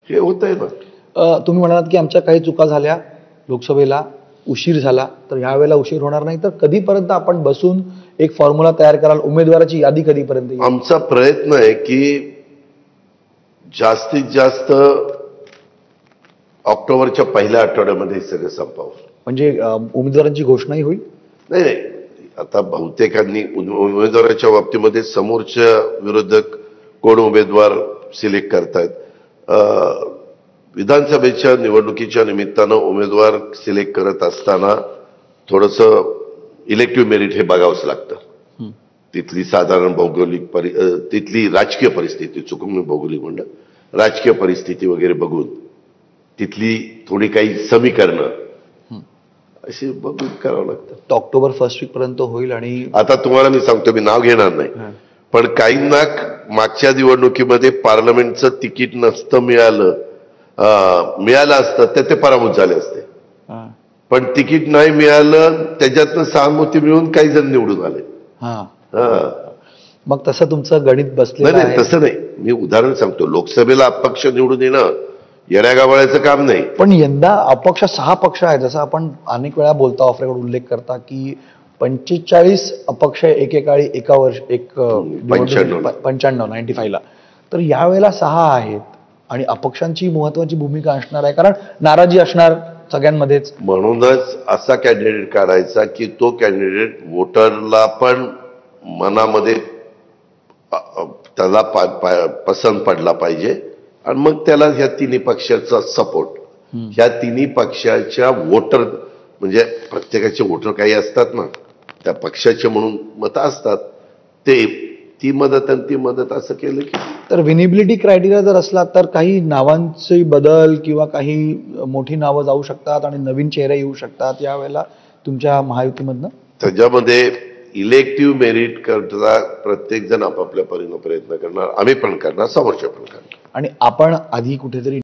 हे होत आहे ना. तुम्ही म्हणालात की आमच्या काही चुका झाल्या, लोकसभेला उशीर झाला, तर यावेळेला उशीर होणार नाही. तर कधीपर्यंत आपण बसून एक फॉर्म्युला तयार कराल? उमेदवाराची यादी कधीपर्यंत येईल? आमचा प्रयत्न आहे की जास्तीत जास्त ऑक्टोबरच्या पहिल्या आठवड्यामध्ये हे सगळं संपावं. म्हणजे उमेदवारांची घोषणाही होईल? नाही नाही, आता बहुतेकांनी उमेदवाराच्या बाबतीमध्ये समोरच्या विरोधक कोण उमेदवार सिलेक्ट करतायत. विधानसभेच्या निवडणुकीच्या निमित्तानं उमेदवार सिलेक्ट करत असताना थोडंसं इलेक्टिव्ह मेरिट हे बघावंच लागतं. तिथली साधारण भौगोलिक तिथली राजकीय परिस्थिती, चुकून मी भौगोलिक म्हणलं, राजकीय परिस्थिती वगैरे बघून तिथली थोडी काही समीकरणं अशी बघून करावं लागतं. तर ऑक्टोबर फर्स्ट वीक पर्यंत होईल. आणि आता तुम्हाला मी सांगतो, मी नाव घेणार नाही, पण काहींना मागच्या निवडणुकीमध्ये पार्लमेंटचं तिकीट नसतं मिळालं असतं तर ते पराभूत झाले असते. पण तिकीट नाही मिळालं, त्याच्यातनं सहानुभूती मिळून काही जण निवडून आले. मग तसं तुमचं गणित बसलेलं नाही, तसं नाही. मी उदाहरण सांगतो, लोकसभेला अपक्ष निवडून येणं येड्यागावाळ्याचं काम नाही. पण यंदा अपक्ष 6 पक्ष आहेत. जसं आपण अनेक वेळा बोलता, ऑफ रेकॉर्ड उल्लेख करता की 45 अपक्ष एकेकाळी एका वर्ष 95 ला, तर यावेळेला 6 आहेत. आणि अपक्षांची महत्वाची भूमिका असणार आहे, कारण नाराजी असणार सगळ्यांमध्येच. म्हणूनच असा कॅन्डिडेट काढायचा की तो कॅन्डिडेट वोटरला पण मनामध्ये त्याला पसंत पडला पाहिजे. आणि मग त्याला ह्या तिन्ही पक्षाचा सपोर्ट, ह्या तिन्ही पक्षाच्या वोटर, म्हणजे प्रत्येकाचे वोटर काही असतात ना, त्या पक्षाचे म्हणून मतं असतात, ती मदत आणि ती मदत असं केलं की. तर विनिबिलिटी क्रायटेरिया जर असला तर काही नावांचे बदल किंवा काही मोठी नावं जाऊ शकतात आणि नवीन चेहरे येऊ शकतात यावेळेला तुमच्या महायुतीमधनं. त्याच्यामध्ये इलेक्टिव्ह मेरिट करता प्रत्येक जण आपापल्या परीने प्रयत्न करणार, आम्ही पण करणार, समोरच्या पण करणार. आणि आपण आधी कुठेतरी